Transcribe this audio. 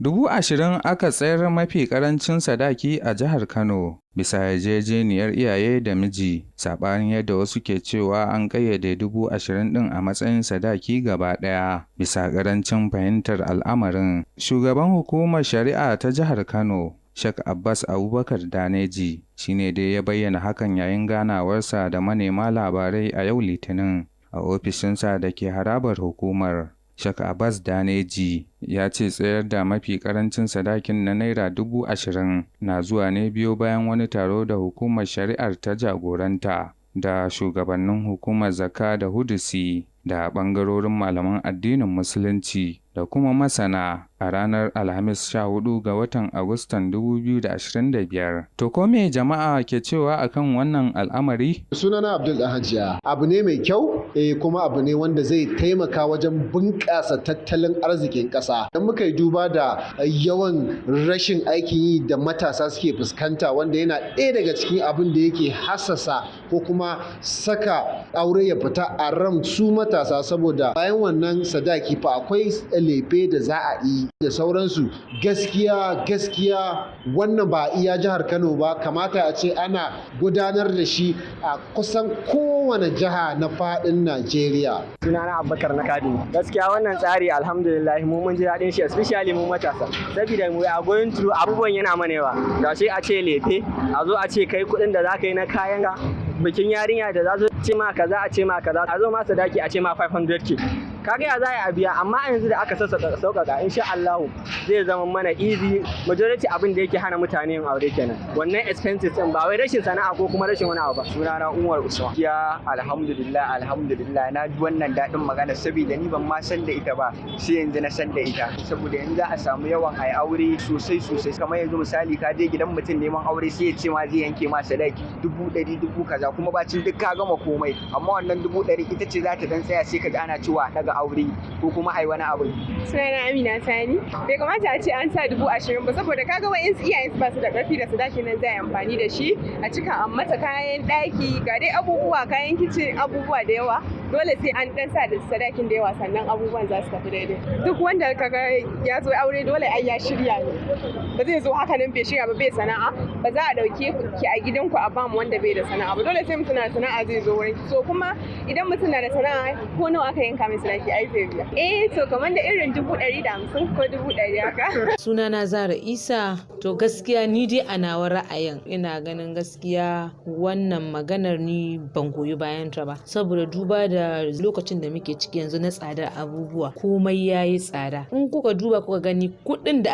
20,000 aka tsayar mafi ƙarancin sadaki a jihar Kano, bisa yarjejeniyar iyaye da miji, saɓanin yadda wasu ke cewa an ƙayyade 20,000 ɗin a matsayin sadaki gaba ɗaya, bisa ƙarancin fahimtar al'amarin. Shugaban Hukumar Shari'a ta Jihar Kano, Sheikh Abbas Abubakar Daneji, shi ne dai ya bayyana hakan yayin ganawarsa da manema labarai a yau Litinin, a ofishinsa da ke harabar hukumar. Sheikh Abbas Daneji ya ce tsayar da mafi ƙarancin sadakin na Naira 20,000 na zuwa ne biyo bayan wani taro da hukumar shari'ar ta jagoranta da shugabannin hukumar Zakka da Hudusi da ɓangarorin malaman addinin Musulunci da kuma masana a ranar Alhamis 14 ga watan Agustan 2025. To ko me jama'a ke cewa akan wannan al'amari? Sunana Abdul Hajiya. Abu ne mai kyau, kuma abu ne wanda zai taimaka wajen bunƙasa tattalin arzikin ƙasa. Idan muka yi duba da yawan rashin aikin yi da matasa suke fuskanta, wanda yana ɗaya daga cikin abin da yake hassasa ko kuma saka aure ya fita a ran su matasa, saboda bayan wannan sadaki fa akwai lefe da za a yi da sauransu. Gaskiya wannan ba iya jihar Kano ba, kamata a ce ana gudanar da shi a kusan kowane jiha na faɗin Najeriya. Sunana Abubakar na Kadi. Gaskiya wannan tsari alhamdulillah mu mun ji daɗin shi, especially mu matasa, saboda mu a going through abubuwan yana manewa. Da shi a ce lefe, a zo a ce kai kuɗin da za ka yi na kayan ga bikin yarinya da za su ce ma kaza a ce ma kaza, a zo ma sadaki a ce ma 500k. Kaga ya za a biya, amma yanzu da aka sauƙaƙa insha Allah zai zama mana easy. Majority abin da yake hana mutane yin aure kenan, wannan expenses din, ba wai rashin sana'a ko kuma rashin wani abu ba. Sunana Umar Usman. Ya alhamdulillah na ji wannan daɗin magana, saboda ni ban ma san da ita ba, sai yanzu na san da ita. Saboda yanzu za a samu yawan ai aure sosai. Kamar yanzu misali ka je gidan mutum neman aure sai ya ce ma zai yanke ma sadaki 100,000 kaza, kuma bacin duk ka gama komai, amma wannan 100,000 ita ce za ta dan tsaya sai ka ji ana cewa daga aure ko kuma ai wani abu. Sunana Amina Sani. Bai kamata a ce an sa 20,000 ba, saboda kaga wa'insu iyayen su ba su da ƙarfi da sadaki nan zai amfani da shi a cika an mata kayan ɗaki, ga dai abubuwa, kayan kicin, abubuwa da yawa. Dole sai an dan sa da sadakin da yawa sannan abubuwan za su tafi daidai. Duk wanda kaga ya zo aure dole ai ya shirya ne. Ba zai zo haka nan bai shirya ba, bai sana'a. Ba za a ɗauke ki a gidanku a bamu wanda bai da sana'a ba. Dole sai mutum na da sana'a zai zo wurin. So kuma idan mutum na da sana'a, ko nawa aka yanka mai sadaki ai zai biya. To kamar da irin 150 ko 100 haka. Sunana Zara Isa. To gaskiya ni dai a nawa ra'ayin ina ganin gaskiya wannan maganar ni ban goyi bayan ta ba, saboda duba da lokacin da muke ciki yanzu na tsadar abubuwa, komai yayi tsada. In kuka duba kuka gani kuɗin da